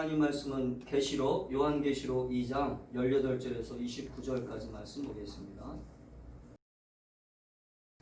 하나님 말씀은 계시록 요한계시록 2장 18절에서 29절까지 말씀 보겠습니다.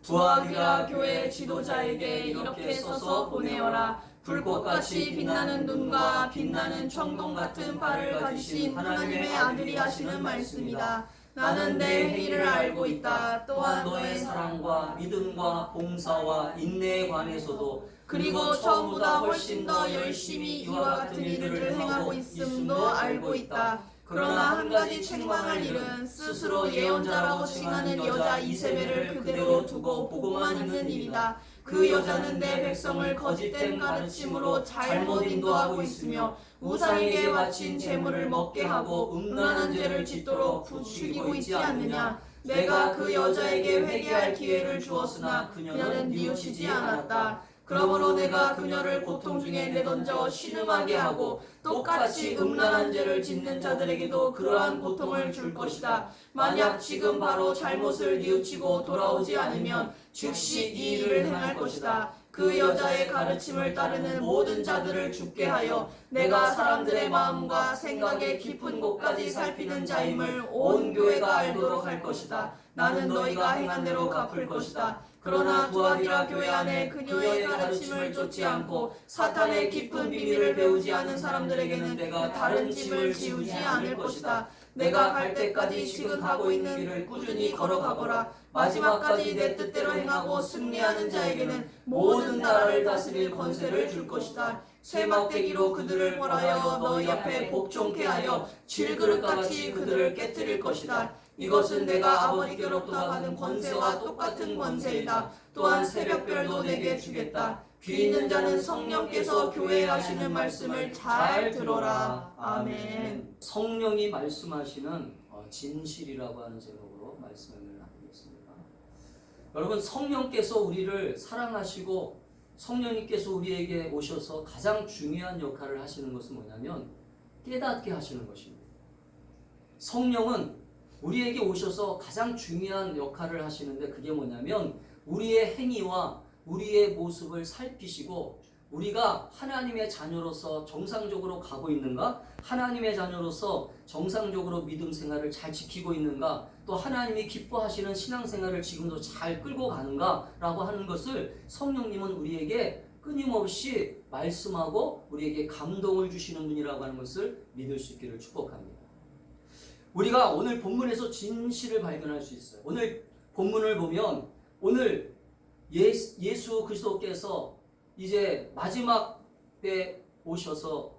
두아디라 교회 지도자에게 이렇게 써서 보내어라. 불꽃같이 빛나는 눈과 빛나는 청동 같은 발을 가지신 하나님의 아들이 하시는 말씀이다. 나는 내 행위를 알고 있다. 또한 너의 사랑과 믿음과 봉사와 인내에 관해서도 그리고 처음보다 훨씬 더 열심히 이와 같은 일을 행하고 있음도 알고 있다. 그러나 한 가지 책망할 일은 스스로 예언자라고 칭하는 여자 이세벨을 그대로 두고 보고만 있는 일이다. 그 여자는 내 백성을 거짓된 가르침으로 잘못 인도하고 있으며 우상에게 바친 제물을 먹게 하고 음란한 죄를 짓도록 부추기고 있지 않느냐. 내가 그 여자에게 회개할 기회를 주었으나 그녀는 뉘우치지 않았다. 그러므로 내가 그녀를 고통 중에 내던져 신음하게 하고 똑같이 음란한 죄를 짓는 자들에게도 그러한 고통을 줄 것이다. 만약 지금 바로 잘못을 뉘우치고 돌아오지 않으면 즉시 이 일을 행할 것이다. 그 여자의 가르침을 따르는 모든 자들을 죽게 하여 내가 사람들의 마음과 생각의 깊은 곳까지 살피는 자임을 온 교회가 알도록 할 것이다. 나는 너희가 행한 대로 갚을 것이다. 그러나 두아디라 교회 안에 그녀의 가르침을 쫓지 않고 사탄의 깊은 비밀을 배우지 않은 사람들에게는 내가 다른 짐을 지우지 않을 것이다. 내가 갈 때까지 지금 가고 있는 길을 꾸준히 걸어가거라. 마지막까지 내 뜻대로 행하고 승리하는 자에게는 모든 나라를 다스릴 권세를 줄 것이다. 새 막대기로 그들을 벌하여 너희 앞에 복종케 하여 질그릇같이 그들을 깨뜨릴 것이다. 이것은 내가 아버지께로부터 받은 권세와 똑같은 권세이다. 또한 새벽별도 내게 주겠다. 귀 있는 자는 성령께서 교회에 하시는 말씀을 잘 들어라. 아멘. 성령이 말씀하시는 진실이라고 하는 제목으로 말씀을 나누겠습니다. 여러분, 성령께서 우리를 사랑하시고 성령님께서 우리에게 오셔서 가장 중요한 역할을 하시는 것은 뭐냐면 깨닫게 하시는 것입니다. 성령은 우리에게 오셔서 가장 중요한 역할을 하시는데 그게 뭐냐면 우리의 행위와 우리의 모습을 살피시고 우리가 하나님의 자녀로서 정상적으로 가고 있는가, 하나님의 자녀로서 정상적으로 믿음 생활을 잘 지키고 있는가, 또 하나님이 기뻐하시는 신앙생활을 지금도 잘 끌고 가는가 라고 하는 것을 성령님은 우리에게 끊임없이 말씀하고 우리에게 감동을 주시는 분이라고 하는 것을 믿을 수 있기를 축복합니다. 우리가 오늘 본문에서 진실을 발견할 수 있어요. 오늘 본문을 보면 오늘 예수 그리스도께서 이제 마지막 때 오셔서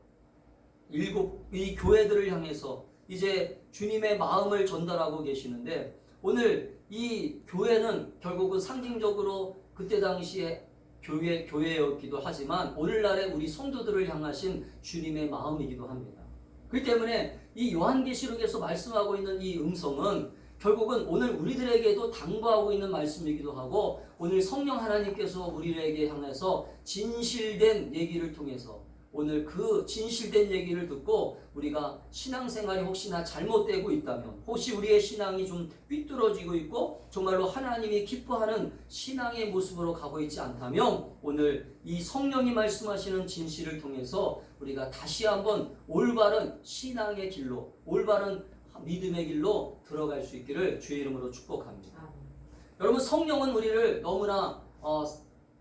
이 교회들을 향해서 이제 주님의 마음을 전달하고 계시는데 오늘 이 교회는 결국은 상징적으로 그때 당시에 교회였기도 하지만 오늘날의 우리 성도들을 향하신 주님의 마음이기도 합니다. 그렇기 때문에 이 요한계시록에서 말씀하고 있는 이 음성은 결국은 오늘 우리들에게도 당부하고 있는 말씀이기도 하고 오늘 성령 하나님께서 우리에게 향해서 진실된 얘기를 통해서 오늘 그 진실된 얘기를 듣고 우리가 신앙생활이 혹시나 잘못되고 있다면 혹시 우리의 신앙이 좀 삐뚤어지고 있고 정말로 하나님이 기뻐하는 신앙의 모습으로 가고 있지 않다면 오늘 이 성령이 말씀하시는 진실을 통해서 우리가 다시 한번 올바른 신앙의 길로 올바른 믿음의 길로 들어갈 수 있기를 주의 이름으로 축복합니다. 여러분, 성령은 우리를 너무나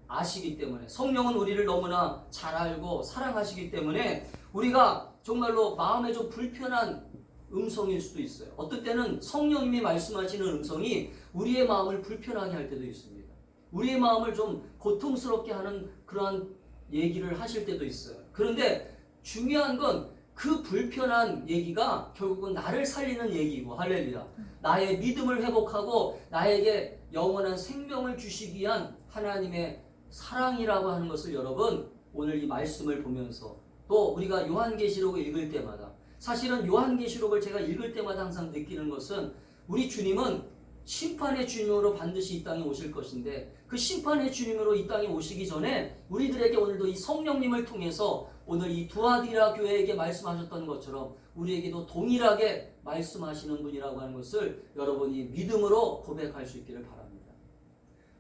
아시기 때문에 성령은 우리를 너무나 잘 알고 사랑하시기 때문에 우리가 정말로 마음에 좀 불편한 음성일 수도 있어요. 어떨 때는 성령님이 말씀하시는 음성이 우리의 마음을 불편하게 할 때도 있습니다. 우리의 마음을 좀 고통스럽게 하는 그러한 얘기를 하실 때도 있어요. 그런데 중요한 건 그 불편한 얘기가 결국은 나를 살리는 얘기고, 할렐루야. 나의 믿음을 회복하고 나에게 영원한 생명을 주시기 위한 하나님의 사랑이라고 하는 것을 여러분 오늘 이 말씀을 보면서 또 우리가 요한계시록을 읽을 때마다 사실은 요한계시록을 제가 읽을 때마다 항상 느끼는 것은 우리 주님은 심판의 주님으로 반드시 이 땅에 오실 것인데 그 심판의 주님으로 이 땅에 오시기 전에 우리들에게 오늘도 이 성령님을 통해서 오늘 이 두아디라 교회에게 말씀하셨던 것처럼 우리에게도 동일하게 말씀하시는 분이라고 하는 것을 여러분이 믿음으로 고백할 수 있기를 바랍니다.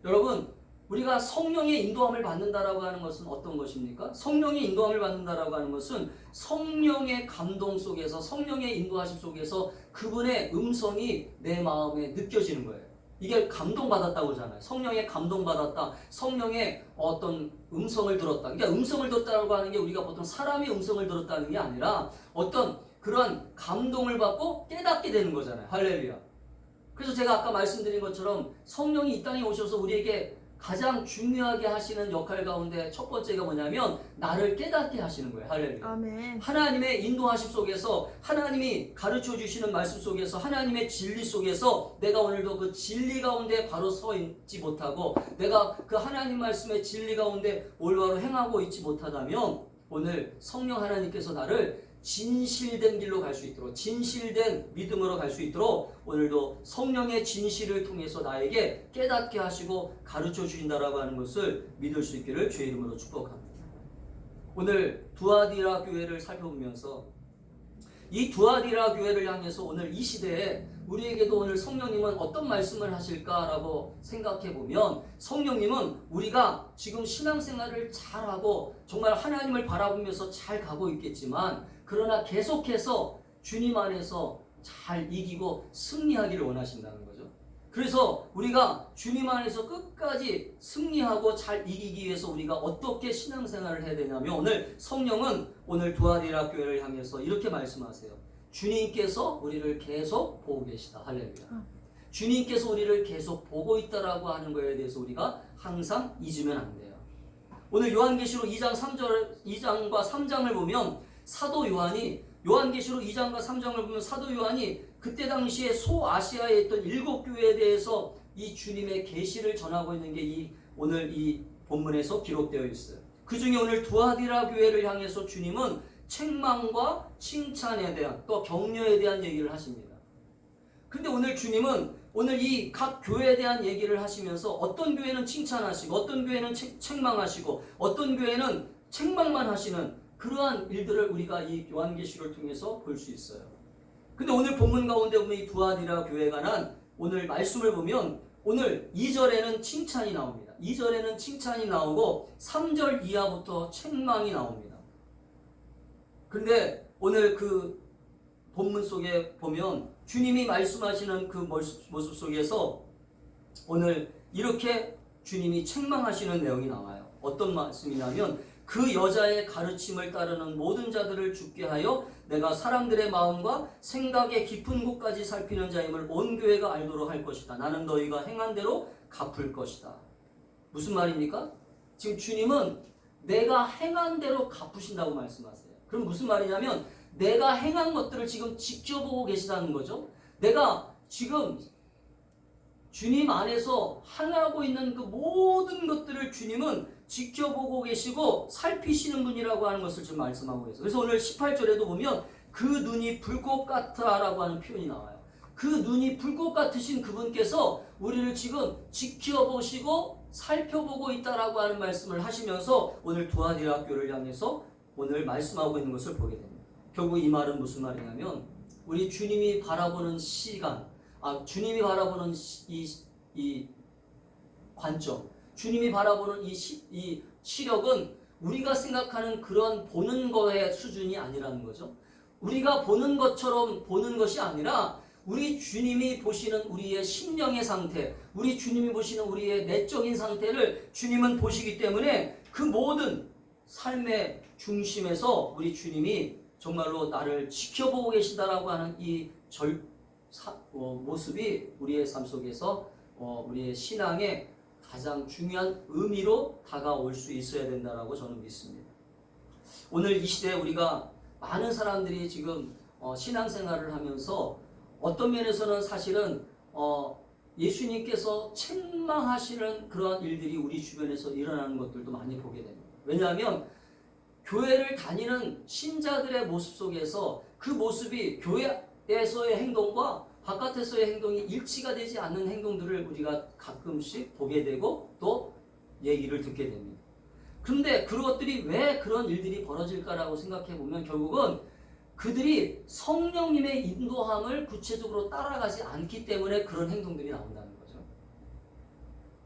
여러분, 우리가 성령의 인도함을 받는다라고 하는 것은 어떤 것입니까? 성령의 인도함을 받는다라고 하는 것은 성령의 감동 속에서, 성령의 인도하심 속에서 그분의 음성이 내 마음에 느껴지는 거예요. 이게 감동받았다고 하잖아요. 성령의 감동받았다. 성령의 어떤 음성을 들었다. 그러니까 음성을 들었다고 하는 게 우리가 보통 사람의 음성을 들었다는 게 아니라 어떤 그런 감동을 받고 깨닫게 되는 거잖아요. 할렐루야. 그래서 제가 아까 말씀드린 것처럼 성령이 이 땅에 오셔서 우리에게 가장 중요하게 하시는 역할 가운데 첫 번째가 뭐냐면 나를 깨닫게 하시는 거예요. 할렐루야. 아멘. 하나님의 인도하심 속에서, 하나님이 가르쳐 주시는 말씀 속에서, 하나님의 진리 속에서 내가 오늘도 그 진리 가운데 바로 서 있지 못하고 내가 그 하나님 말씀의 진리 가운데 올바로 행하고 있지 못하다면 오늘 성령 하나님께서 나를 진실된 길로 갈 수 있도록, 진실된 믿음으로 갈 수 있도록 오늘도 성령의 진실을 통해서 나에게 깨닫게 하시고 가르쳐 주신다라고 하는 것을 믿을 수 있기를 주의 이름으로 축복합니다. 오늘 두아디라 교회를 살펴보면서 이 두아디라 교회를 향해서 오늘 이 시대에 우리에게도 오늘 성령님은 어떤 말씀을 하실까라고 생각해 보면, 성령님은 우리가 지금 신앙생활을 잘하고 정말 하나님을 바라보면서 잘 가고 있겠지만 그러나 계속해서 주님 안에서 잘 이기고 승리하기를 원하신다는 거죠. 그래서 우리가 주님 안에서 끝까지 승리하고 잘 이기기 위해서 우리가 어떻게 신앙생활을 해야 되냐면 오늘 성령은 오늘 두아디라 교회를 향해서 이렇게 말씀하세요. 주님께서 우리를 계속 보고 계시다. 할렐루야. 주님께서 우리를 계속 보고 있다라고 하는 거에 대해서 우리가 항상 잊으면 안 돼요. 오늘 요한계시록 2장과 3장을 보면 사도 요한이, 요한계시록 2장과 3장을 보면 사도 요한이 그때 당시에 소아시아에 있던 7교회에 대해서 이 주님의 계시를 전하고 있는 게 오늘 이 본문에서 기록되어 있어요. 그 중에 오늘 두아디라 교회를 향해서 주님은 책망과 칭찬에 대한, 또 격려에 대한 얘기를 하십니다. 근데 오늘 주님은 오늘 이 각 교회에 대한 얘기를 하시면서 어떤 교회는 칭찬하시고 어떤 교회는 책망하시고 어떤 교회는 책망만 하시는 그러한 일들을 우리가 이 요한계시를 통해서 볼 수 있어요. 근데 오늘 본문 가운데 보면 이 두아디라 교회에 관한 오늘 말씀을 보면 오늘 2절에는 칭찬이 나옵니다. 2절에는 칭찬이 나오고 3절 이하부터 책망이 나옵니다. 근데 오늘 그 본문 속에 보면 주님이 말씀하시는 그 모습 속에서 오늘 이렇게 주님이 책망하시는 내용이 나와요. 어떤 말씀이냐면 그 여자의 가르침을 따르는 모든 자들을 죽게 하여 내가 사람들의 마음과 생각의 깊은 곳까지 살피는 자임을 온 교회가 알도록 할 것이다. 나는 너희가 행한 대로 갚을 것이다. 무슨 말입니까? 지금 주님은 내가 행한 대로 갚으신다고 말씀하세요. 그럼 무슨 말이냐면 내가 행한 것들을 지금 지켜보고 계시다는 거죠. 내가 지금 주님 안에서 행하고 있는 그 모든 것들을 주님은 지켜보고 계시고 살피시는 분이라고 하는 것을 지금 말씀하고 계세요. 그래서 오늘 18절에도 보면 그 눈이 불꽃 같아라고 하는 표현이 나와요. 그 눈이 불꽃 같으신 그분께서 우리를 지금 지켜보시고 살펴보고 있다라고 하는 말씀을 하시면서 오늘 두아디라 교회를 향해서 오늘 말씀하고 있는 것을 보게 됩니다. 결국 이 말은 무슨 말이냐면 우리 주님이 바라보는 시간, 주님이 바라보는 이 관점, 주님이 바라보는 이 시력은 우리가 생각하는 그런 보는 거의 수준이 아니라는 거죠. 우리가 보는 것처럼 보는 것이 아니라 우리 주님이 보시는 우리의 심령의 상태, 우리 주님이 보시는 우리의 내적인 상태를 주님은 보시기 때문에 그 모든 삶의 중심에서 우리 주님이 정말로 나를 지켜보고 계시다라고 하는 이 모습이 우리의 삶 속에서 우리의 신앙의 가장 중요한 의미로 다가올 수 있어야 된다라고 저는 믿습니다. 오늘 이 시대에 우리가 많은 사람들이 지금 신앙생활을 하면서 어떤 면에서는 사실은 예수님께서 책망하시는 그러한 일들이 우리 주변에서 일어나는 것들도 많이 보게 됩니다. 왜냐하면 교회를 다니는 신자들의 모습 속에서 그 모습이 교회에서의 행동과 바깥에서의 행동이 일치가 되지 않는 행동들을 우리가 가끔씩 보게 되고 또 얘기를 듣게 됩니다. 그런데 그것들이 왜 그런 일들이 벌어질까라고 생각해 보면 결국은 그들이 성령님의 인도함을 구체적으로 따라가지 않기 때문에 그런 행동들이 나온다는 거죠.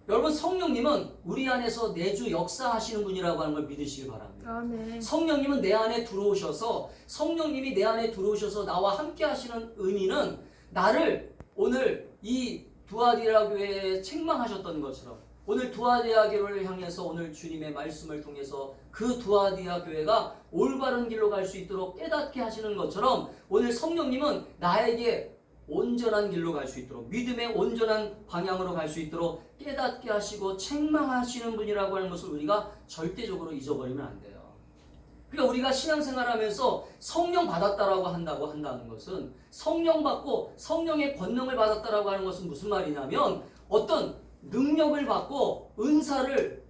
여러분 성령님은 우리 안에서 내주 역사하시는 분이라고 하는 걸 믿으시길 바랍니다. 아멘. 성령님은 내 안에 들어오셔서 성령님이 내 안에 들어오셔서 나와 함께 하시는 의미는 나를 오늘 이 두아디라 교회에 책망하셨던 것처럼 오늘 두아디아 교회를 향해서 오늘 주님의 말씀을 통해서 그 두아디아 교회가 올바른 길로 갈 수 있도록 깨닫게 하시는 것처럼 오늘 성령님은 나에게 온전한 길로 갈 수 있도록 믿음의 온전한 방향으로 갈 수 있도록 깨닫게 하시고 책망하시는 분이라고 하는 것을 우리가 절대적으로 잊어버리면 안 돼요. 그러니까 우리가 신앙생활하면서 성령 받았다라고 한다는 것은 성령 받고 성령의 권능을 받았다라고 하는 것은 무슨 말이냐면 어떤 능력을 받고 은사를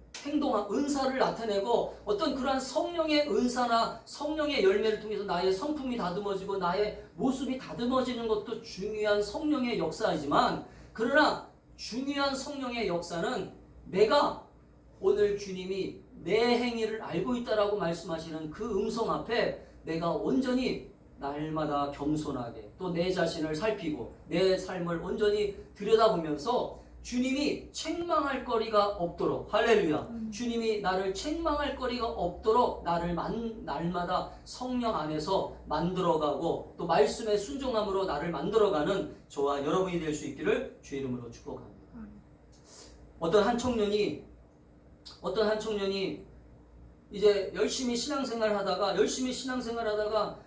나타내고 어떤 그러한 성령의 은사나 성령의 열매를 통해서 나의 성품이 다듬어지고 나의 모습이 다듬어지는 것도 중요한 성령의 역사이지만 그러나 중요한 성령의 역사는 내가 오늘 주님이 내 행위를 알고 있다라고 말씀하시는 그 음성 앞에 내가 온전히 날마다 겸손하게 또 내 자신을 살피고 내 삶을 온전히 들여다보면서 주님이 책망할 거리가 없도록 할렐루야 주님이 나를 책망할 거리가 없도록 나를 날마다 성령 안에서 만들어가고 또 말씀의 순종함으로 나를 만들어가는 저와 여러분이 될 수 있기를 주의 이름으로 축복합니다. 어떤 한 청년이 이제 열심히 신앙생활 하다가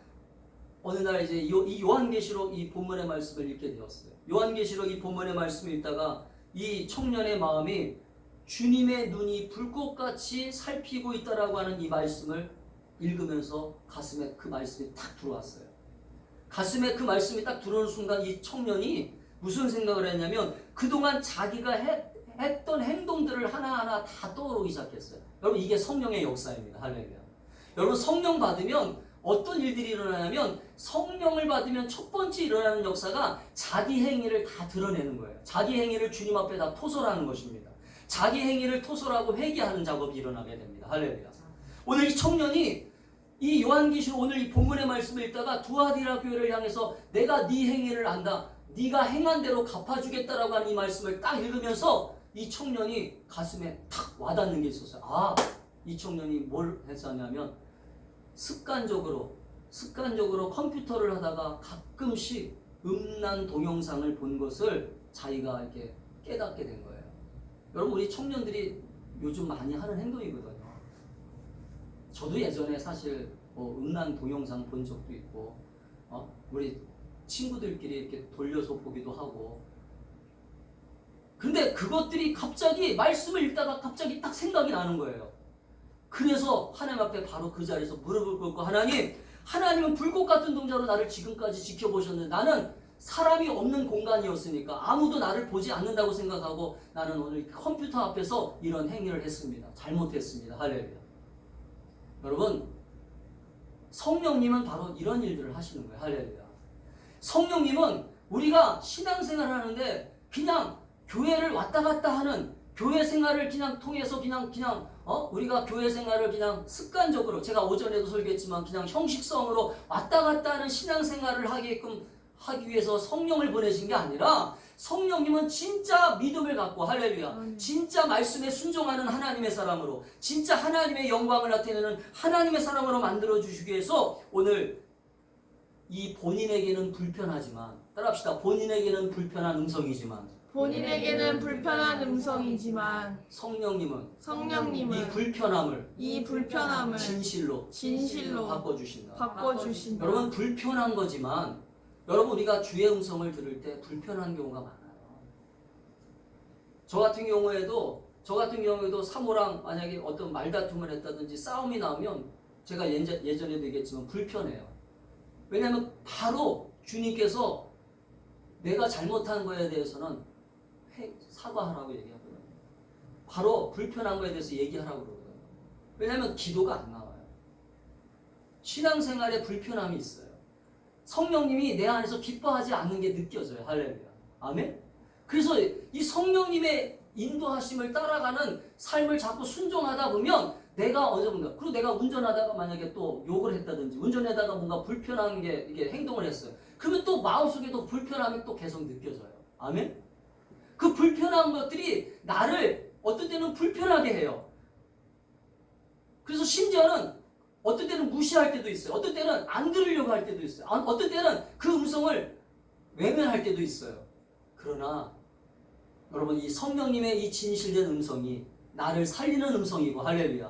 어느 날 이제 이 요한계시록 이 본문의 말씀을 읽게 되었어요. 요한계시록 이 본문의 말씀을 읽다가 이 청년의 마음이 주님의 눈이 불꽃같이 살피고 있다라고 하는 이 말씀을 읽으면서 가슴에 그 말씀이 탁 들어왔어요. 가슴에 그 말씀이 딱 들어오는 순간 이 청년이 무슨 생각을 했냐면 그동안 자기가 했던 행동들을 하나하나 다 떠오르기 시작했어요. 여러분 이게 성령의 역사입니다. 할렐루야. 여러분 성령 받으면 어떤 일들이 일어나냐면 성령을 받으면 첫 번째 일어나는 역사가 자기 행위를 다 드러내는 거예요. 자기 행위를 주님 앞에 다 토설하는 것입니다. 자기 행위를 토설하고 회개하는 작업이 일어나게 됩니다. 할렐루야. 오늘 이 청년이 이 요한계시록 오늘 이 본문의 말씀을 읽다가 두아디라 교회를 향해서 내가 네 행위를 안다. 네가 행한 대로 갚아주겠다라고 하는 이 말씀을 딱 읽으면서 이 청년이 가슴에 탁 와닿는 게 있었어요. 아, 이 청년이 뭘 했었냐면 습관적으로 컴퓨터를 하다가 가끔씩 음란 동영상을 본 것을 자기가 이렇게 깨닫게 된 거예요. 여러분 우리 청년들이 요즘 많이 하는 행동이거든요. 저도 예전에 사실 음란 동영상 본 적도 있고 우리 친구들끼리 이렇게 돌려서 보기도 하고 근데 그것들이 갑자기 말씀을 읽다가 갑자기 딱 생각이 나는 거예요. 그래서 하나님 앞에 바로 그 자리에서 무릎을 꿇고 하나님은 불꽃 같은 동자로 나를 지금까지 지켜보셨는데 나는 사람이 없는 공간이었으니까 아무도 나를 보지 않는다고 생각하고 나는 오늘 컴퓨터 앞에서 이런 행위를 했습니다. 잘못했습니다. 할렐루야. 여러분 성령님은 바로 이런 일들을 하시는 거예요. 할렐루야. 성령님은 우리가 신앙생활을 하는데 그냥 교회를 왔다 갔다 하는 교회 생활을 그냥 통해서 우리가 교회 생활을 그냥 습관적으로 제가 오전에도 설교했지만 그냥 형식성으로 왔다 갔다 하는 신앙생활을 하기 위해서 성령을 보내신 게 아니라 성령님은 진짜 믿음을 갖고 할렐루야 진짜 말씀에 순종하는 하나님의 사람으로 진짜 하나님의 영광을 나타내는 하나님의 사람으로 만들어 주시기 위해서 오늘 이 본인에게는 불편하지만 따라합시다. 본인에게는 불편한 음성이지만 성령님은 이 불편함을 진실로 바꿔주신다. 여러분 불편한 거지만 여러분 우리가 주의 음성을 들을 때 불편한 경우가 많아요. 저 같은 경우에도 사모랑 만약에 어떤 말다툼을 했다든지 싸움이 나오면 제가 예전에도 얘기했지만 불편해요. 왜냐하면 바로 주님께서 내가 잘못한 거에 대해서는 사과하라고 얘기하거든요. 바로 불편한 거에 대해서 얘기하라고 그러거든요. 왜냐하면 기도가 안 나와요. 신앙생활에 불편함이 있어요. 성령님이 내 안에서 기뻐하지 않는 게 느껴져요. 할렐루야. 아멘? 그래서 이 성령님의 인도하심을 따라가는 삶을 자꾸 순종하다 보면 내가 그리고 내가 운전하다가 만약에 또 욕을 했다든지 운전하다가 뭔가 불편한 게 이게 행동을 했어요. 그러면 또 마음속에도 불편함이 또 계속 느껴져요. 아멘? 그 불편한 것들이 나를 어떤 때는 불편하게 해요. 그래서 심지어는 어떤 때는 무시할 때도 있어요. 어떤 때는 안 들으려고 할 때도 있어요. 어떤 때는 그 음성을 외면할 때도 있어요. 그러나 여러분, 이 성령님의 이 진실된 음성이 나를 살리는 음성이고, 할렐루야,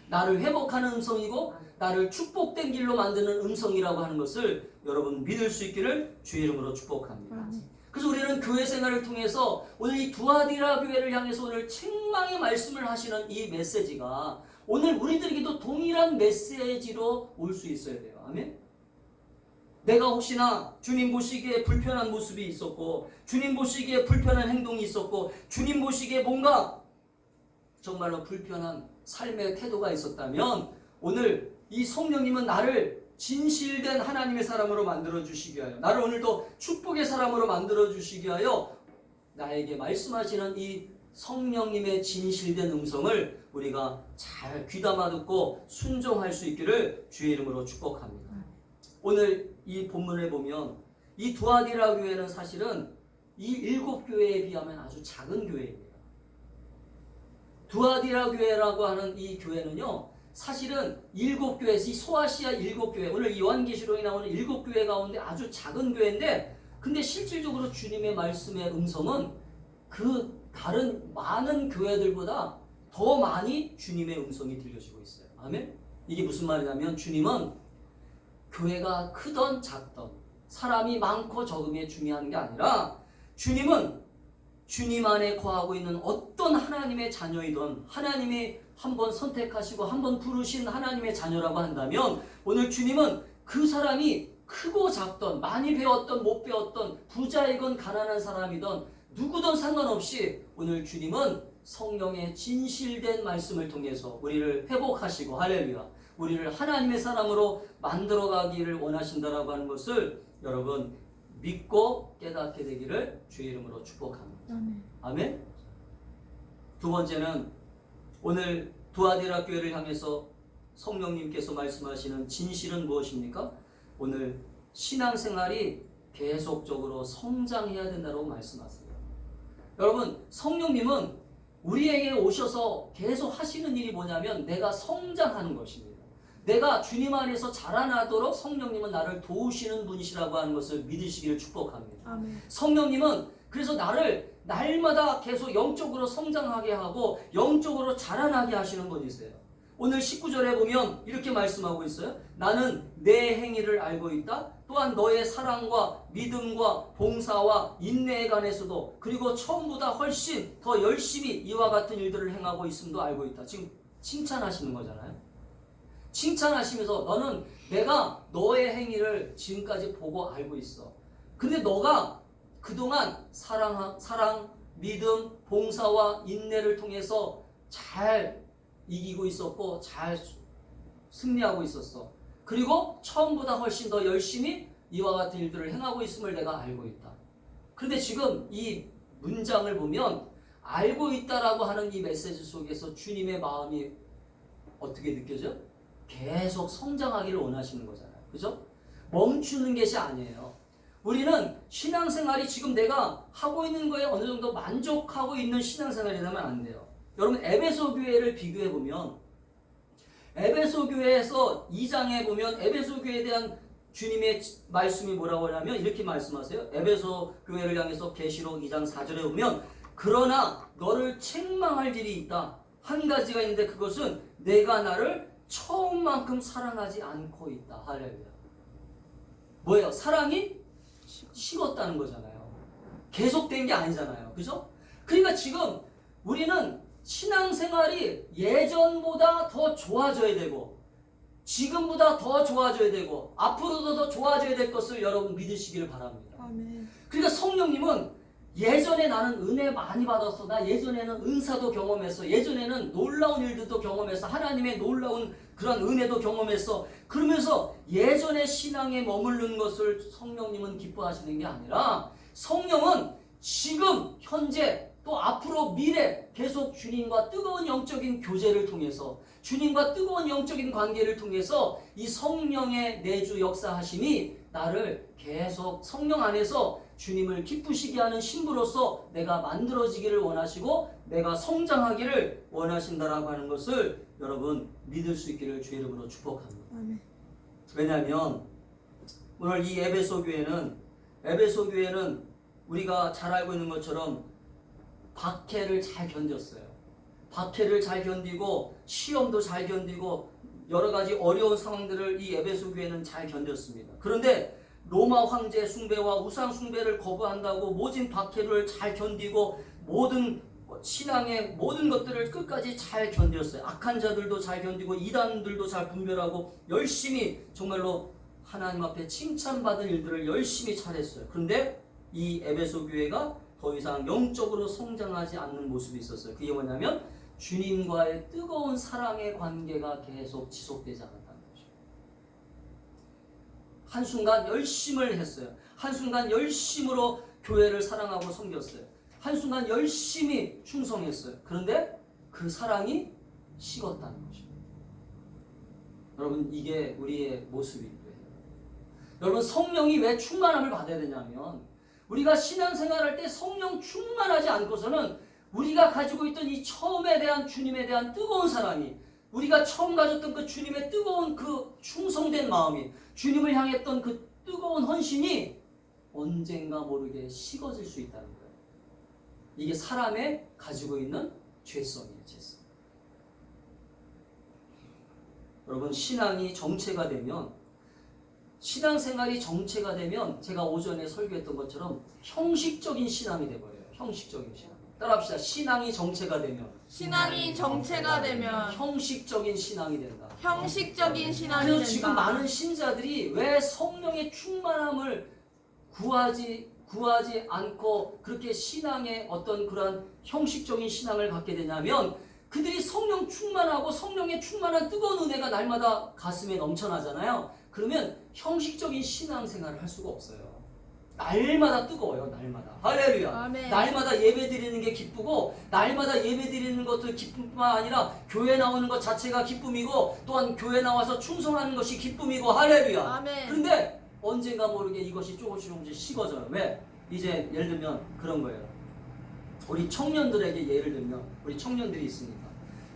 나를 회복하는 음성이고 나를 축복된 길로 만드는 음성이라고 하는 것을 여러분 믿을 수 있기를 주의 이름으로 축복합니다. 그래서 우리는 교회 생활을 통해서 오늘 이 두아디라 교회를 향해서 오늘 책망의 말씀을 하시는 이 메시지가 오늘 우리들에게도 동일한 메시지로 올 수 있어야 돼요. 아멘. 내가 혹시나 주님 보시기에 불편한 모습이 있었고, 주님 보시기에 불편한 행동이 있었고, 주님 보시기에 뭔가 정말로 불편한 삶의 태도가 있었다면 오늘 이 성령님은 나를 진실된 하나님의 사람으로 만들어 주시기 위하여, 나를 오늘도 축복의 사람으로 만들어 주시기 위하여 나에게 말씀하시는 이 성령님의 진실된 음성을 우리가 잘 귀담아 듣고 순종할 수 있기를 주의 이름으로 축복합니다. 오늘 이 본문을 보면 이 두아디라 교회는 사실은 이 7교회에 비하면 아주 작은 교회입니다. 두아디라 교회라고 하는 이 교회는요, 사실은 7교회에서 이 소아시아 7교회, 오늘 요한계시록에 나오는 7교회 가운데 아주 작은 교회인데, 근데 실질적으로 주님의 말씀의 음성은 그 다른 많은 교회들보다 더 많이 주님의 음성이 들려지고 있어요. 아멘? 이게 무슨 말이냐면, 주님은 교회가 크던 작던, 사람이 많고 적음이 중요한 게 아니라, 주님은 주님 안에 거하고 있는 어떤 하나님의 자녀이든, 하나님이 한번 선택하시고 한번 부르신 하나님의 자녀라고 한다면, 오늘 주님은 그 사람이 크고 작던, 많이 배웠던 못 배웠던, 부자이건 가난한 사람이든 누구든 상관없이 오늘 주님은 성령의 진실된 말씀을 통해서 우리를 회복하시고, 할렐루야, 우리를 하나님의 사람으로 만들어가기를 원하신다라고 하는 것을 여러분 믿고 깨닫게 되기를 주의 이름으로 축복합니다. 아멘. 두 번째는 오늘 두아디라 교회를 향해서 성령님께서 말씀하시는 진실은 무엇입니까? 오늘 신앙생활이 계속적으로 성장해야 된다고 말씀하세요. 여러분, 성령님은 우리에게 오셔서 계속 하시는 일이 뭐냐면 내가 성장하는 것입니다. 내가 주님 안에서 자라나도록 성령님은 나를 도우시는 분이시라고 하는 것을 믿으시기를 축복합니다. 아멘. 성령님은 그래서 나를 날마다 계속 영적으로 성장하게 하고 영적으로 자라나게 하시는 분이세요. 오늘 19절에 보면 이렇게 말씀하고 있어요. 나는 내 행위를 알고 있다. 또한 너의 사랑과 믿음과 봉사와 인내에 관해서도, 그리고 처음보다 훨씬 더 열심히 이와 같은 일들을 행하고 있음도 알고 있다. 지금 칭찬하시는 거잖아요. 칭찬하시면서 너는 내가 너의 행위를 지금까지 보고 알고 있어. 근데 너가 그동안 사랑, 믿음, 봉사와 인내를 통해서 잘 이기고 있었고 잘 승리하고 있었어. 그리고 처음보다 훨씬 더 열심히 이와 같은 일들을 행하고 있음을 내가 알고 있다. 그런데 지금 이 문장을 보면 알고 있다라고 하는 이 메시지 속에서 주님의 마음이 어떻게 느껴져? 계속 성장하기를 원하시는 거잖아요. 그죠? 멈추는 것이 아니에요. 우리는 신앙생활이 지금 내가 하고 있는 거에 어느 정도 만족하고 있는 신앙생활이라면 안 돼요. 여러분, 에베소 교회를 비교해 보면, 에베소 교회에서 2장에 보면 에베소 교회에 대한 주님의 말씀이 뭐라고 하냐면 이렇게 말씀하세요. 에베소 교회를 향해서 계시록 2장 4절에 보면, 그러나 너를 책망할 일이 있다. 한 가지가 있는데 그것은 내가 나를 처음만큼 사랑하지 않고 있다. 할렐루야. 뭐예요? 사랑이 식었다는 거잖아요. 계속된 게 아니잖아요. 그죠? 그러니까 지금 우리는 신앙생활이 예전보다 더 좋아져야 되고, 지금보다 더 좋아져야 되고, 앞으로도 더 좋아져야 될 것을 여러분 믿으시기를 바랍니다. 아멘. 그러니까 성령님은 예전에 나는 은혜 많이 받았어. 나 예전에는 은사도 경험했어. 예전에는 놀라운 일들도 경험했어. 하나님의 놀라운 그런 은혜도 경험했어. 그러면서 예전의 신앙에 머무르는 것을 성령님은 기뻐하시는 게 아니라, 성령은 지금 현재 또 앞으로 미래 계속 주님과 뜨거운 영적인 교제를 통해서, 주님과 뜨거운 영적인 관계를 통해서 이 성령의 내주 역사하심이 나를 계속 성령 안에서 주님을 기쁘시게 하는 신부로서 내가 만들어지기를 원하시고 내가 성장하기를 원하신다라고 하는 것을 여러분 믿을 수 있기를 주의 이름으로 축복합니다. 아멘. 왜냐하면 오늘 이 에베소 교회는 우리가 잘 알고 있는 것처럼 박해를 잘 견뎠어요. 박해를 잘 견디고 시험도 잘 견디고 여러 가지 어려운 상황들을 이 에베소 교회는 잘 견뎠습니다. 그런데 로마 황제 숭배와 우상 숭배를 거부한다고 모진 박해를 잘 견디고 모든 신앙의 모든 것들을 끝까지 잘 견뎠어요. 악한 자들도 잘 견디고 이단들도 잘 분별하고 열심히 정말로 하나님 앞에 칭찬받은 일들을 열심히 잘했어요. 그런데 이 에베소 교회가 더 이상 영적으로 성장하지 않는 모습이 있었어요. 그게 뭐냐면 주님과의 뜨거운 사랑의 관계가 계속 지속되지 않았다는 거죠. 한순간 열심을 했어요. 한순간 열심으로 교회를 사랑하고 섬겼어요. 한순간 열심히 충성했어요. 그런데 그 사랑이 식었다는 거죠. 여러분, 이게 우리의 모습인 거예요. 여러분, 성령이 왜 충만함을 받아야 되냐면 우리가 신앙생활할 때 성령 충만하지 않고서는 우리가 가지고 있던 이 처음에 대한 주님에 대한 뜨거운 사랑이, 우리가 처음 가졌던 그 주님의 뜨거운 그 충성된 마음이, 주님을 향했던 그 뜨거운 헌신이 언젠가 모르게 식어질 수 있다는 거예요. 이게 사람의 가지고 있는 죄성이에요. 죄성. 여러분, 신앙이 정체가 되면, 신앙생활이 정체가 되면 제가 오전에 설교했던 것처럼 형식적인 신앙이 돼버려요. 형식적인 신앙. 따라합시다. 신앙이 정체가 되면, 신앙이 정체가 되면 형식적인 신앙이 된다. 형식적인 신앙이 그래서 된다. 지금 많은 신자들이 왜 성령의 충만함을 구하지 않고 그렇게 신앙의 어떤 그런 형식적인 신앙을 갖게 되냐면, 그들이 성령 충만하고 성령의 충만한 뜨거운 은혜가 날마다 가슴에 넘쳐나잖아요. 그러면 형식적인 신앙생활을 할 수가 없어요. 날마다 뜨거워요. 날마다. 할렐루야. 아멘. 날마다 예배 드리는 게 기쁘고, 날마다 예배 드리는 것도 기쁨뿐만 아니라 교회 나오는 것 자체가 기쁨이고, 또한 교회 나와서 충성하는 것이 기쁨이고, 할렐루야. 아멘. 그런데 언젠가 모르게 이것이 조금씩 식어져요. 왜? 이제 예를 들면 그런 거예요. 우리 청년들에게 예를 들면, 우리 청년들이 있으니까,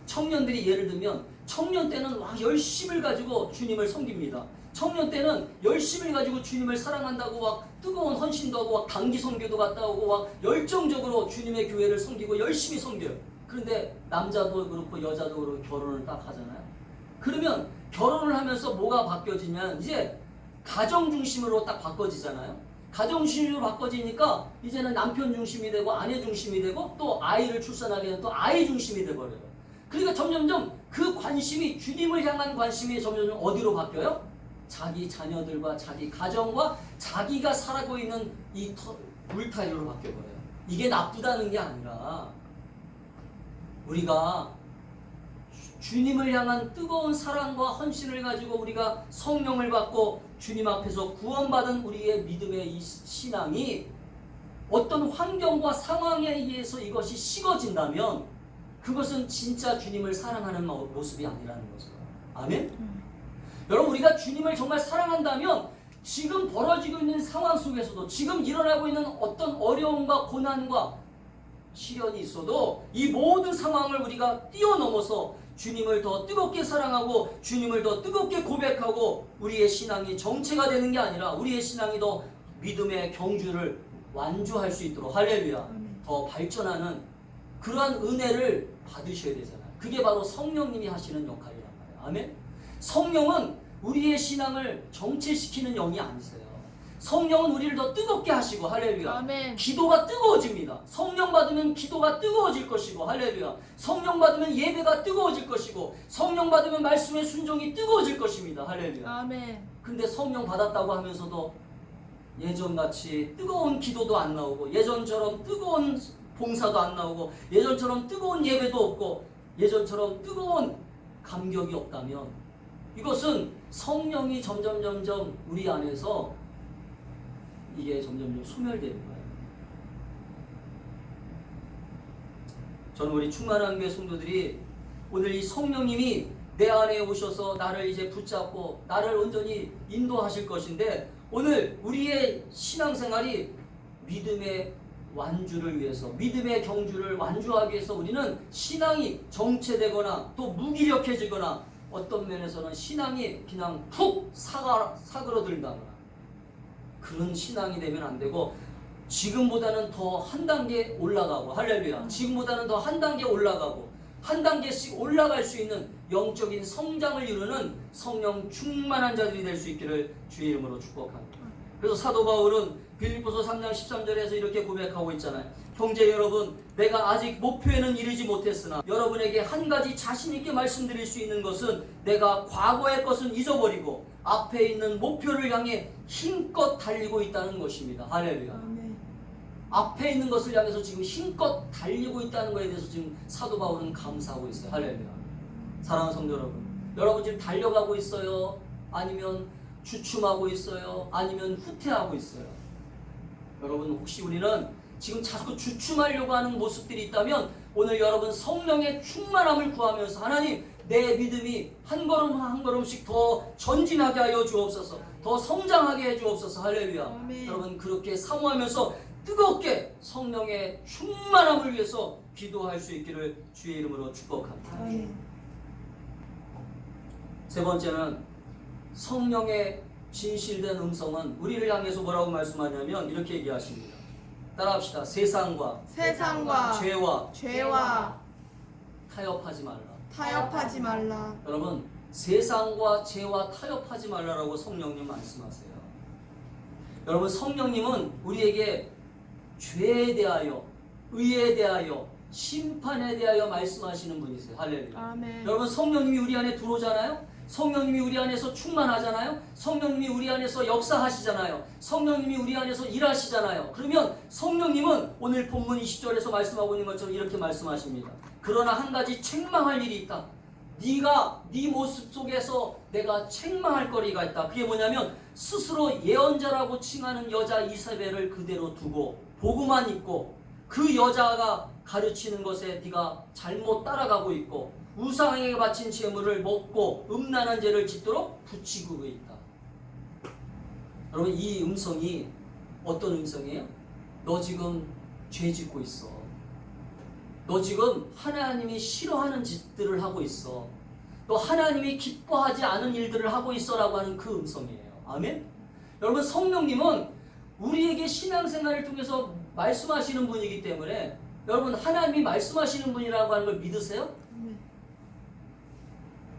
청년들이 예를 들면 청년 때는 막 열심을 가지고 주님을 섬깁니다. 청년 때는 열심을 가지고 주님을 사랑한다고 막 뜨거운 헌신도 하고 막 단기 선교도 갔다 오고 막 열정적으로 주님의 교회를 섬기고 열심히 섬겨요. 그런데 남자도 그렇고 여자도 그렇고 결혼을 딱 하잖아요. 그러면 결혼을 하면서 뭐가 바뀌어지냐, 이제 가정 중심으로 딱 바꿔지잖아요. 가정 중심으로 바꿔지니까 이제는 남편 중심이 되고 아내 중심이 되고 또 아이를 출산하게 되면 또 아이 중심이 돼버려요. 그러니까 점점점 그 관심이, 주님을 향한 관심이 점점 어디로 바뀌어요? 자기 자녀들과 자기 가정과 자기가 살아가고 있는 이 물타기로 바뀌어버려요. 이게 나쁘다는 게 아니라 우리가 주님을 향한 뜨거운 사랑과 헌신을 가지고 우리가 성령을 받고 주님 앞에서 구원받은 우리의 믿음의 이 신앙이 어떤 환경과 상황에 의해서 이것이 식어진다면 그것은 진짜 주님을 사랑하는 모습이 아니라는 거죠. 아멘? 여러분, 우리가 주님을 정말 사랑한다면 지금 벌어지고 있는 상황 속에서도, 지금 일어나고 있는 어떤 어려움과 고난과 시련이 있어도 이 모든 상황을 우리가 뛰어넘어서 주님을 더 뜨겁게 사랑하고 주님을 더 뜨겁게 고백하고 우리의 신앙이 정체가 되는 게 아니라 우리의 신앙이 더 믿음의 경주를 완주할 수 있도록, 할렐루야, 더 발전하는 그러한 은혜를 받으셔야 되잖아요. 그게 바로 성령님이 하시는 역할이란 말이에요. 아멘? 성령은 우리의 신앙을 정체시키는 영이 아니세요. 성령은 우리를 더 뜨겁게 하시고, 할렐루야. 아멘. 기도가 뜨거워집니다. 성령 받으면 기도가 뜨거워질 것이고, 할렐루야. 성령 받으면 예배가 뜨거워질 것이고, 성령 받으면 말씀의 순종이 뜨거워질 것입니다. 할렐루야. 아멘. 근데 성령 받았다고 하면서도 예전같이 뜨거운 기도도 안 나오고, 예전처럼 뜨거운 봉사도 안 나오고, 예전처럼 뜨거운 예배도 없고, 예전처럼 뜨거운 감격이 없다면 이것은 성령이 점점 우리 안에서 이게 점점 소멸되는 거예요. 저는 우리 충만한 교회 성도들이 오늘 이 성령님이 내 안에 오셔서 나를 이제 붙잡고 나를 온전히 인도하실 것인데, 오늘 우리의 신앙생활이 믿음의 완주를 위해서, 믿음의 경주를 완주하기 위해서 우리는 신앙이 정체되거나 또 무기력해지거나 어떤 면에서는 신앙이 그냥 푹 사그러들다거나 그런 신앙이 되면 안 되고, 지금보다는 더 한 단계 올라가고, 할렐루야, 지금보다는 더 한 단계 올라가고 한 단계씩 올라갈 수 있는 영적인 성장을 이루는 성령 충만한 자들이 될 수 있기를 주의 이름으로 축복합니다. 그래서 사도 바울은 빌립보서 3장 13절에서 이렇게 고백하고 있잖아요. 형제 여러분, 내가 아직 목표에는 이르지 못했으나 여러분에게 한 가지 자신 있게 말씀드릴 수 있는 것은, 내가 과거의 것은 잊어버리고 앞에 있는 목표를 향해 힘껏 달리고 있다는 것입니다. 할렐루야. 아멘. 앞에 있는 것을 향해서 지금 힘껏 달리고 있다는 것에 대해서 지금 사도 바울은 감사하고 있어요. 할렐루야. 사랑하는 성도 여러분, 여러분 지금 달려가고 있어요? 아니면 주춤하고 있어요? 아니면 후퇴하고 있어요? 여러분, 혹시 우리는 지금 자꾸 주춤하려고 하는 모습들이 있다면 오늘 여러분 성령의 충만함을 구하면서, 하나님, 내 믿음이 한 걸음 한 걸음씩 더 전진하게 하여 주옵소서, 더 성장하게 해 주옵소서. 할렐루야. 아멘. 여러분, 그렇게 사모하면서 뜨겁게 성령의 충만함을 위해서 기도할 수 있기를 주의 이름으로 축복합니다. 아멘. 세 번째는, 성령의 진실된 음성은 우리를 향해서 뭐라고 말씀하냐면 이렇게 얘기하십니다. 따라합시다. 세상과 죄와 타협하지 말라. 타협하지 말라. 여러분, 세상과 죄와 타협하지 말라라고 성령님 말씀하세요. 여러분, 성령님은 우리에게 죄에 대하여, 의에 대하여, 심판에 대하여 말씀하시는 분이세요. 할렐루야. 아멘. 여러분, 성령님이 우리 안에 들어오잖아요. 성령님이 우리 안에서 충만하잖아요. 성령님이 우리 안에서 역사하시잖아요. 성령님이 우리 안에서 일하시잖아요. 그러면 성령님은 오늘 본문 20절에서 말씀하고 있는 것처럼 이렇게 말씀하십니다. 그러나 한 가지 책망할 일이 있다. 네가 네 모습 속에서 내가 책망할 거리가 있다. 그게 뭐냐면, 스스로 예언자라고 칭하는 여자 이세벨을 그대로 두고 보고만 있고, 그 여자가 가르치는 것에 네가 잘못 따라가고 있고, 우상에게 바친 제물을 먹고 음란한 죄를 짓도록 붙이고 있다. 여러분, 이 음성이 어떤 음성이에요? 너 지금 죄 짓고 있어. 너 지금 하나님이 싫어하는 짓들을 하고 있어. 너 하나님이 기뻐하지 않은 일들을 하고 있어라고 하는 그 음성이에요. 아멘? 여러분, 성령님은 우리에게 신앙생활을 통해서 말씀하시는 분이기 때문에, 여러분, 하나님이 말씀하시는 분이라고 하는 걸 믿으세요?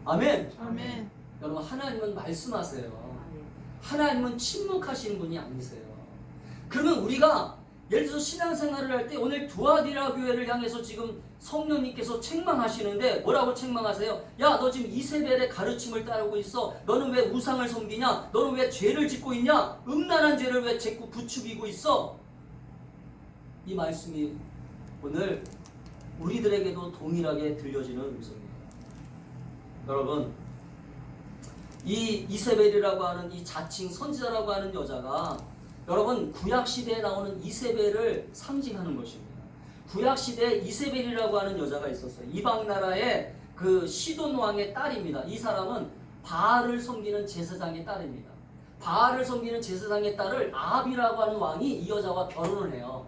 아멘. 아멘. 여러분, 하나님은 말씀하세요. 하나님은 침묵하시는 분이 아니세요. 그러면 우리가 예를 들어서 신앙생활을 할 때, 오늘 두아디라 교회를 향해서 지금 성령님께서 책망하시는데 뭐라고 책망하세요? 야, 너 지금 이세벨의 가르침을 따르고 있어. 너는 왜 우상을 섬기냐? 너는 왜 죄를 짓고 있냐? 음란한 죄를 왜 자꾸 부추기고 있어? 이 말씀이 오늘 우리들에게도 동일하게 들려지는 음성이에요. 여러분, 이 이세벨이라고 하는 이 자칭 선지자라고 하는 여자가, 여러분, 구약시대에 나오는 이세벨을 상징하는 것입니다. 구약시대에 이세벨이라고 하는 여자가 있었어요. 이방나라의 그 시돈 왕의 딸입니다. 이 사람은 바알을 섬기는 제사장의 딸입니다. 바알을 섬기는 제사장의 딸을 아합이라고 하는 왕이 이 여자와 결혼을 해요.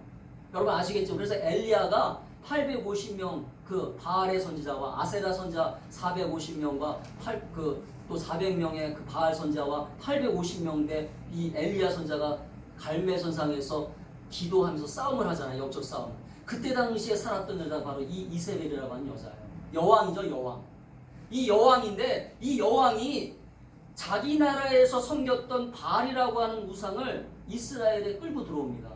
여러분 아시겠죠? 그래서 엘리야가 850명 그 바알의 선지자와 아세라 선지자 450명과 또 400명의 그 바알 선지자와 850명 대 이 엘리야 선지자가 갈멜선상에서 기도하면서 싸움을 하잖아요. 영적 싸움. 그때 당시에 살았던 여자가 바로 이 이세벨이라고 하는 여자예요. 여왕이죠, 여왕. 이 여왕인데, 이 여왕이 자기 나라에서 섬겼던 바알이라고 하는 우상을 이스라엘에 끌고 들어옵니다.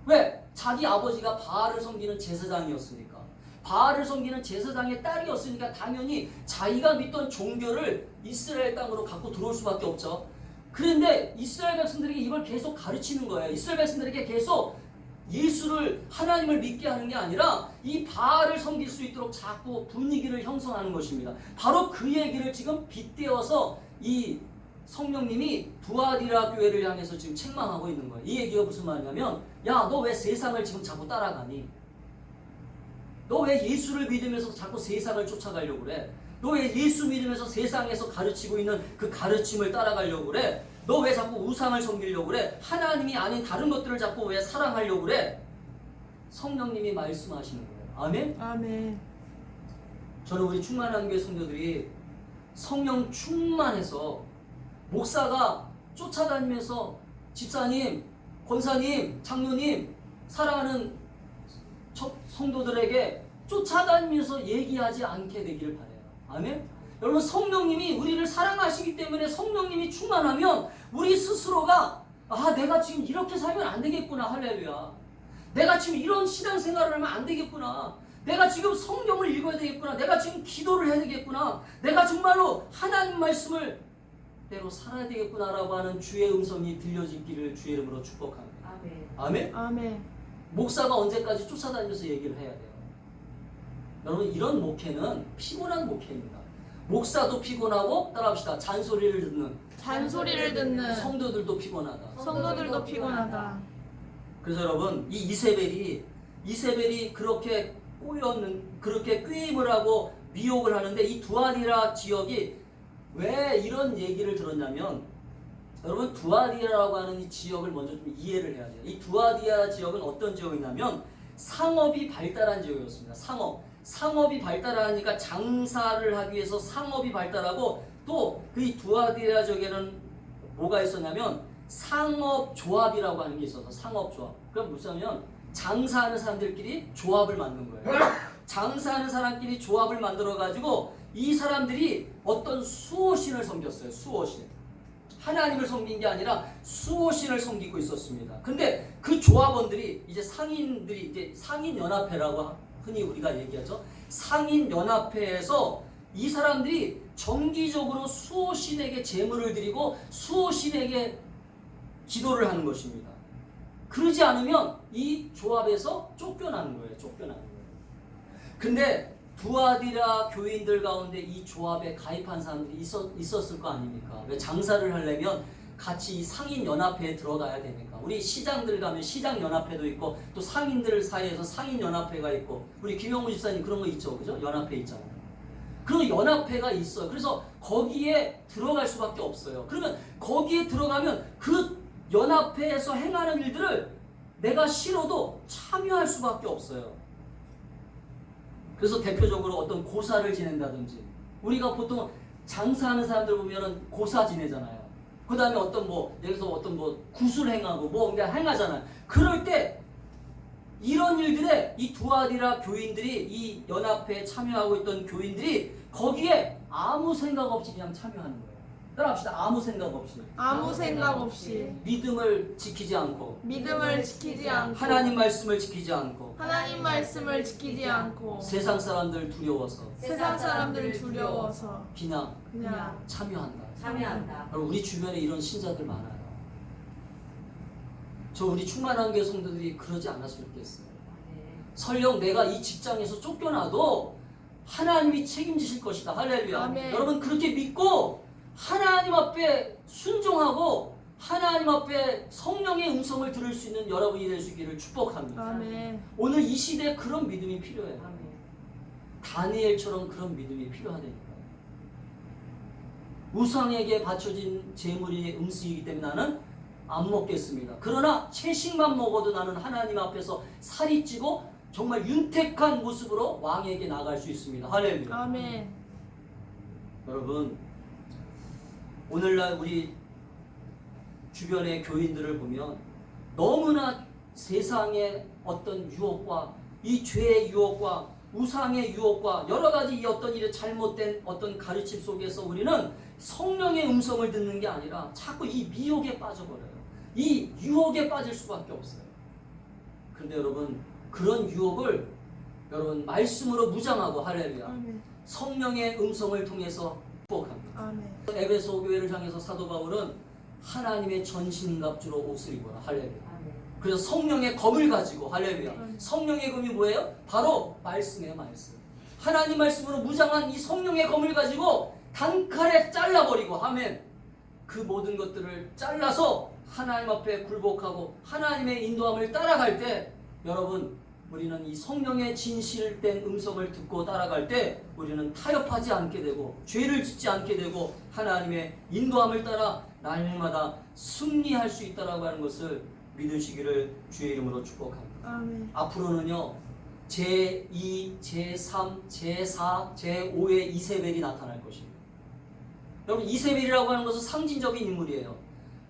왜? 자기 아버지가 바알을 섬기는 제사장이었으니까. 바알을 섬기는 제사장의 딸이었으니까 당연히 자기가 믿던 종교를 이스라엘 땅으로 갖고 들어올 수밖에 없죠. 그런데 이스라엘 백성들에게 이걸 계속 가르치는 거예요. 이스라엘 백성들에게 계속 예수를, 하나님을 믿게 하는 게 아니라 이 바알을 섬길 수 있도록 자꾸 분위기를 형성하는 것입니다. 바로 그 얘기를 지금 빗대어서 이 성령님이 두아디라 교회를 향해서 지금 책망하고 있는 거예요. 이 얘기가 무슨 말이냐면, 야, 너 왜 세상을 지금 자꾸 따라가니? 너 왜 예수를 믿으면서 자꾸 세상을 쫓아가려고 그래? 너 왜 예수 믿으면서 세상에서 가르치고 있는 그 가르침을 따라가려고 그래? 너 왜 자꾸 우상을 섬기려고 그래? 하나님이 아닌 다른 것들을 자꾸 왜 사랑하려고 그래? 성령님이 말씀하시는 거예요. 아멘? 아멘. 저는 우리 충만한 교회 성도들이 성령 충만해서 목사가 쫓아다니면서 집사님, 권사님, 장로님, 사랑하는 성도들에게 쫓아다니면서 얘기하지 않게 되기를 바라요. 아멘? 여러분, 성령님이 우리를 사랑하시기 때문에 성령님이 충만하면 우리 스스로가 내가 지금 이렇게 살면 안 되겠구나. 할렐루야. 내가 지금 이런 신앙생활을 하면 안 되겠구나. 내가 지금 성경을 읽어야 되겠구나. 내가 지금 기도를 해야 되겠구나. 내가 정말로 하나님 말씀을 대로 살아야 되겠구나라고 하는 주의 음성이 들려지기를 주의 이름으로 축복합니다. 아멘. 아멘? 아멘. 목사가 언제까지 쫓아다니면서 얘기를 해야 돼요? 여러분, 이런 목회는 피곤한 목회입니다. 목사도 피곤하고, 따라합시다. 잔소리를 듣는 성도들도 피곤하다. 성도들도 피곤하다. 그래서 여러분, 이 이세벨이 그렇게 그렇게 꾀임을 하고 미혹을 하는데, 이 두아디라 지역이 왜 이런 얘기를 들었냐면, 여러분, 두아디라라고 하는 이 지역을 먼저 좀 이해를 해야 돼요. 이 두아디라 지역은 어떤 지역이냐면 상업이 발달한 지역이었습니다. 상업이 발달하니까 장사를 하기 위해서 상업이 발달하고, 또 그 두아디라 지역에는 뭐가 있었냐면 상업조합이라고 하는 게 있어서, 상업조합. 그럼 무슨 장사하는 사람들끼리 조합을 만든 거예요. 장사하는 사람끼리 조합을 만들어 가지고 이 사람들이 어떤 수호신을 섬겼어요. 수호신. 하나님을 섬긴 게 아니라 수호신을 섬기고 있었습니다. 근데 그 조합원들이 이제 상인연합회라고 흔히 우리가 얘기하죠. 상인연합회에서 이 사람들이 정기적으로 수호신에게 제물을 드리고 수호신에게 기도를 하는 것입니다. 그러지 않으면 이 조합에서 쫓겨나는 거예요. 근데 두아디라 교인들 가운데 이 조합에 가입한 사람들이 있었을 거 아닙니까? 왜 장사를 하려면 같이 이 상인연합회에 들어가야 되니까. 우리 시장들 가면 시장연합회도 있고, 또 상인들 사이에서 상인연합회가 있고, 우리 김영우 집사님 그런 거 있죠, 그죠? 연합회 있잖아요. 그런 연합회가 있어요. 그래서 거기에 들어갈 수밖에 없어요. 그러면 거기에 들어가면 그 연합회에서 행하는 일들을 내가 싫어도 참여할 수밖에 없어요. 그래서 대표적으로 어떤 고사를 지낸다든지, 우리가 보통 장사하는 사람들 보면은 고사 지내잖아요. 그 다음에 예를 들어서 어떤 구술 행하고 뭔가 행하잖아요. 그럴 때 이런 일들에 이 두아디라 교인들이, 이 연합회에 참여하고 있던 교인들이 거기에 아무 생각 없이 그냥 참여하는 거예요. 따라합시다. 아무 생각 없이. 믿음을 지키지 않고, 하나님 말씀을 지키지 않고, 세상 사람들 두려워서 그냥 참여한다. 여러분, 우리 주변에 이런 신자들 많아요. 저 우리 충만한 교회 성도들이 그러지 않았으면 좋겠어요. 설령 내가 이 직장에서 쫓겨나도 하나님이 책임지실 것이다. 할렐루야. 아멘. 여러분, 그렇게 믿고 하나님 앞에 순종하고 하나님 앞에 성령의 음성을 들을 수 있는 여러분이 될 수 있기를 축복합니다. 아멘. 오늘 이 시대에 그런 믿음이 필요해요. 다니엘처럼 그런 믿음이 필요하다니까요. 우상에게 바쳐진 제물이 음식이기 때문에 나는 안 먹겠습니다. 그러나 채식만 먹어도 나는 하나님 앞에서 살이 찌고 정말 윤택한 모습으로 왕에게 나갈 수 있습니다. 할렐루야. 아멘. 여러분, 오늘날 우리 주변의 교인들을 보면 너무나 세상의 어떤 유혹과 이 죄의 유혹과 우상의 유혹과 여러 가지 이 어떤 일의 잘못된 어떤 가르침 속에서 우리는 성령의 음성을 듣는 게 아니라 자꾸 이 미혹에 빠져버려요. 이 유혹에 빠질 수밖에 없어요. 그런데 여러분, 그런 유혹을 여러분 말씀으로 무장하고, 할렐루야, 아멘. 성령의 음성을 통해서 극복합니다. 아멘. 에베소 교회를 향해서 사도 바울은 하나님의 전신갑주로 옷을 입어라. 할렐루야. 그래서 성령의 검을 가지고, 할렐루야. 성령의 검이 뭐예요? 바로 말씀이에요. 말씀. 하나님 말씀으로 무장한 이 성령의 검을 가지고 단칼에 잘라버리고, 아멘. 그 모든 것들을 잘라서 하나님 앞에 굴복하고 하나님의 인도함을 따라갈 때 여러분 우리는 이 성령의 진실된 음성을 듣고 따라갈 때 우리는 타협하지 않게 되고 죄를 짓지 않게 되고 하나님의 인도함을 따라 날마다 승리할 수 있다라고 하는 것을 믿으시기를 주의 이름으로 축복합니다. 아멘. 앞으로는요 제2, 제3, 제4, 제5의 이세벨이 나타날 것입니다. 여러분 이세벨이라고 하는 것은 상징적인 인물이에요.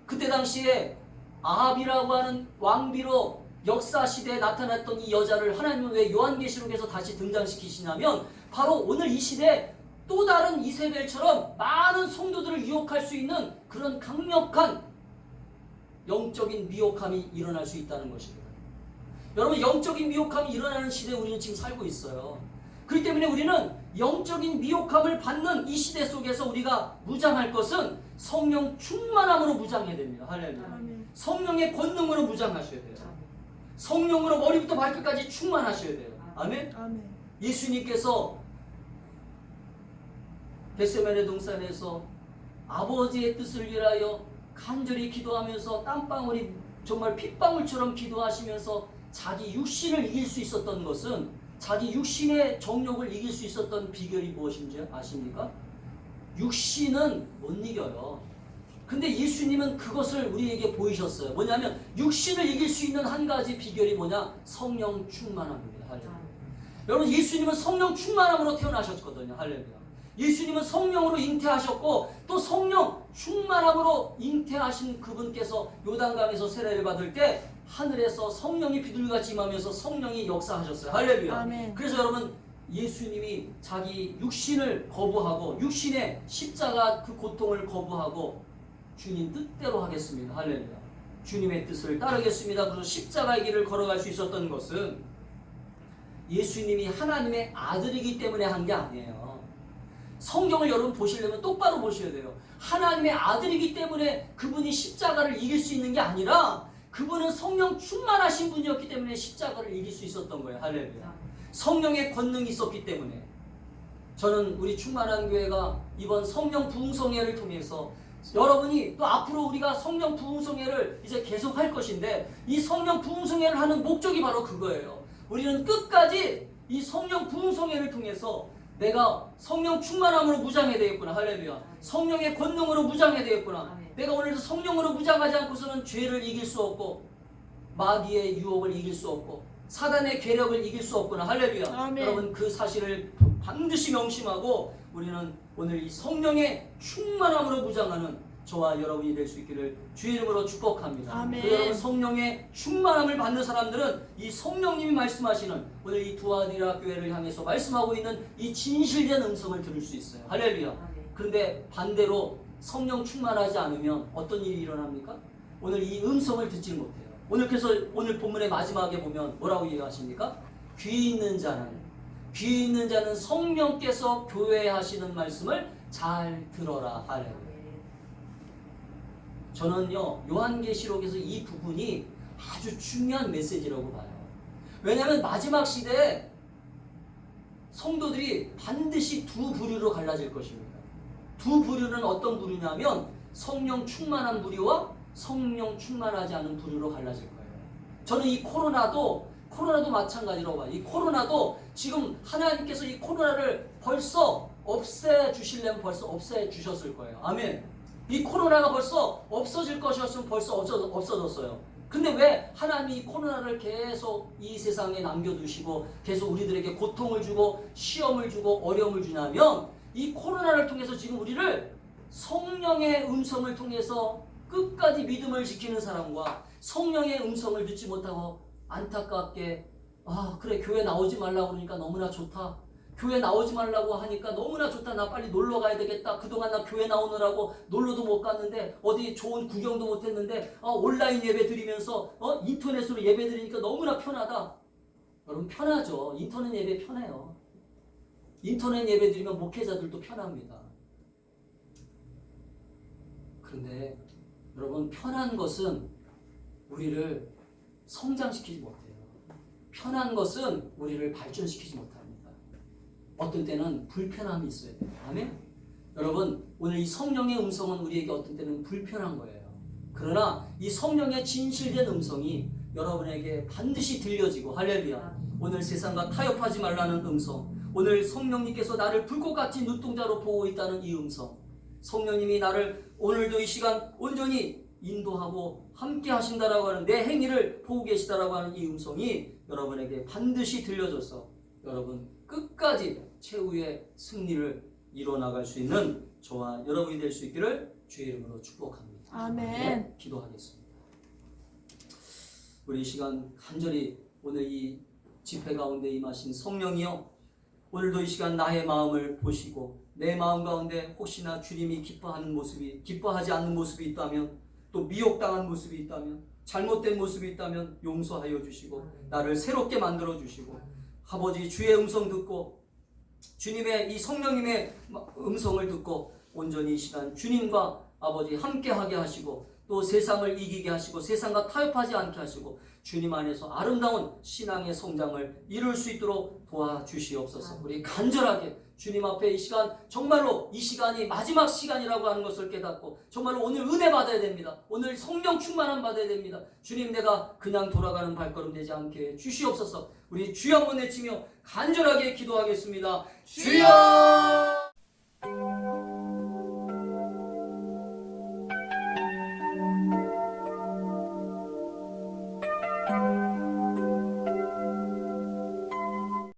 그때 당시에 아합이라고 하는 왕비로 역사 시대에 나타났던 이 여자를 하나님은 왜 요한계시록에서 다시 등장시키시냐면 바로 오늘 이 시대에 또 다른 이세벨처럼 많은 성도들을 유혹할 수 있는 그런 강력한 영적인 미혹함이 일어날 수 있다는 것입니다. 여러분 영적인 미혹함이 일어나는 시대에 우리는 지금 살고 있어요. 그렇기 때문에 우리는 영적인 미혹함을 받는 이 시대 속에서 우리가 무장할 것은 성령 충만함으로 무장해야 됩니다. 할렐루야. 아멘. 성령의 권능으로 무장하셔야 돼요. 성령으로 머리부터 발끝까지 충만하셔야 돼요. 아멘. 아멘. 예수님께서 겟세마네 동산에서 아버지의 뜻을 위하여 간절히 기도하면서 땀방울이 정말 핏방울처럼 기도하시면서 자기 육신을 이길 수 있었던 것은 자기 육신의 정욕을 이길 수 있었던 비결이 무엇인지 아십니까? 육신은 못 이겨요. 근데 예수님은 그것을 우리에게 보이셨어요. 뭐냐면 육신을 이길 수 있는 한 가지 비결이 뭐냐? 성령 충만함입니다. 할렐루야. 여러분 예수님은 성령 충만함으로 태어나셨거든요. 할렐루야. 예수님은 성령으로 잉태하셨고 또 성령 충만함으로 잉태하신 그분께서 요단강에서 세례를 받을 때 하늘에서 성령이 비둘기같이 임하면서 성령이 역사하셨어요. 할렐루야. 아멘. 그래서 여러분 예수님이 자기 육신을 거부하고 육신의 십자가 그 고통을 거부하고 주님 뜻대로 하겠습니다. 할렐루야. 주님의 뜻을 따르겠습니다. 그래서 십자가의 길을 걸어갈 수 있었던 것은 예수님이 하나님의 아들이기 때문에 한 게 아니에요. 성경을 여러분 보시려면 똑바로 보셔야 돼요. 하나님의 아들이기 때문에 그분이 십자가를 이길 수 있는 게 아니라 그분은 성령 충만하신 분이었기 때문에 십자가를 이길 수 있었던 거예요. 할렐루야. 성령의 권능이 있었기 때문에 저는 우리 충만한 교회가 이번 성령 부흥성회를 통해서 여러분이 또 앞으로 우리가 성령 부흥성회를 이제 계속할 것인데 이 성령 부흥성회를 하는 목적이 바로 그거예요. 우리는 끝까지 이 성령 부흥성회를 통해서 내가 성령 충만함으로 무장해야 되겠구나. 할렐루야. 성령의 권능으로 무장해야 되겠구나. 내가 오늘도 성령으로 무장하지 않고서는 죄를 이길 수 없고 마귀의 유혹을 이길 수 없고 사단의 괴력을 이길 수 없구나. 할렐루야. 아멘. 여러분 그 사실을 반드시 명심하고 우리는 오늘 이 성령의 충만함으로 무장하는 저와 여러분이 될 수 있기를 주의 이름으로 축복합니다. 아멘. 그 여러분 성령의 충만함을 받는 사람들은 이 성령님이 말씀하시는 오늘 이 두아디라 교회를 향해서 말씀하고 있는 이 진실된 음성을 들을 수 있어요. 할렐루야. 그런데 반대로 성령 충만하지 않으면 어떤 일이 일어납니까? 오늘 이 음성을 듣지 못해요. 오늘 그래서 오늘 본문의 마지막에 보면 뭐라고 얘기하십니까? 귀 있는 자는 성령께서 교회에 하시는 말씀을 잘 들어라. 할렐루야. 저는요 요한계시록에서 이 부분이 아주 중요한 메시지라고 봐요. 왜냐하면 마지막 시대에 성도들이 반드시 두 부류로 갈라질 것입니다. 두 부류는 어떤 부류냐면 성령 충만한 부류와 성령 충만하지 않은 부류로 갈라질 거예요. 저는 이 코로나도 마찬가지라고 봐요. 이 코로나도 지금 하나님께서 이 코로나를 벌써 없애주시려면 벌써 없애주셨을 거예요. 아멘. 이 코로나가 벌써 없어질 것이었으면 벌써 없어졌어요. 근데 왜 하나님이 이 코로나를 계속 이 세상에 남겨두시고 계속 우리들에게 고통을 주고 시험을 주고 어려움을 주냐면 이 코로나를 통해서 지금 우리를 성령의 음성을 통해서 끝까지 믿음을 지키는 사람과 성령의 음성을 듣지 못하고 안타깝게 그래 교회 나오지 말라고 그러니까 너무나 좋다. 교회 나오지 말라고 하니까 너무나 좋다. 나 빨리 놀러 가야 되겠다. 그동안 나 교회 나오느라고 놀러도 못 갔는데 어디 좋은 구경도 못 했는데 온라인 예배 드리면서 인터넷으로 예배 드리니까 너무나 편하다. 여러분 편하죠. 인터넷 예배 편해요. 인터넷 예배 드리면 목회자들도 편합니다. 그런데 여러분 편한 것은 우리를 성장시키지 못해요. 편한 것은 우리를 발전시키지 못합니다. 어떤 때는 불편함이 있어야 돼요. 아멘? 여러분 오늘 이 성령의 음성은 우리에게 어떤 때는 불편한 거예요. 그러나 이 성령의 진실된 음성이 여러분에게 반드시 들려지고, 할렐루야, 오늘 세상과 타협하지 말라는 음성, 오늘 성령님께서 나를 불꽃같이 눈동자로 보고 있다는 이 음성, 성령님이 나를 오늘도 이 시간 온전히 인도하고 함께 하신다라고 하는, 내 행위를 보고 계시다라고 하는 이 음성이 여러분에게 반드시 들려줘서 여러분 끝까지 최후의 승리를 이뤄나갈 수 있는 저와 여러분이 될 수 있기를 주의 이름으로 축복합니다. 아멘. 네, 기도하겠습니다. 우리 이 시간 간절히 오늘 이 집회 가운데 임하신 성령이여, 오늘도 이 시간 나의 마음을 보시고 내 마음 가운데 혹시나 주님이 기뻐하는 모습이, 기뻐하지 않는 모습이 있다면, 또 미혹당한 모습이 있다면, 잘못된 모습이 있다면 용서하여 주시고 나를 새롭게 만들어 주시고, 아버지 주의 음성 듣고 주님의 이 성령님의 음성을 듣고 온전히 이 시간 주님과 아버지 함께하게 하시고, 또 세상을 이기게 하시고 세상과 타협하지 않게 하시고 주님 안에서 아름다운 신앙의 성장을 이룰 수 있도록 도와주시옵소서. 우리 간절하게 주님 앞에 이 시간, 정말로 이 시간이 마지막 시간이라고 하는 것을 깨닫고 정말로 오늘 은혜 받아야 됩니다. 오늘 성령 충만함 받아야 됩니다. 주님, 내가 그냥 돌아가는 발걸음 되지 않게 주시옵소서. 우리 주여 한번 외치며 간절하게 기도하겠습니다. 주여!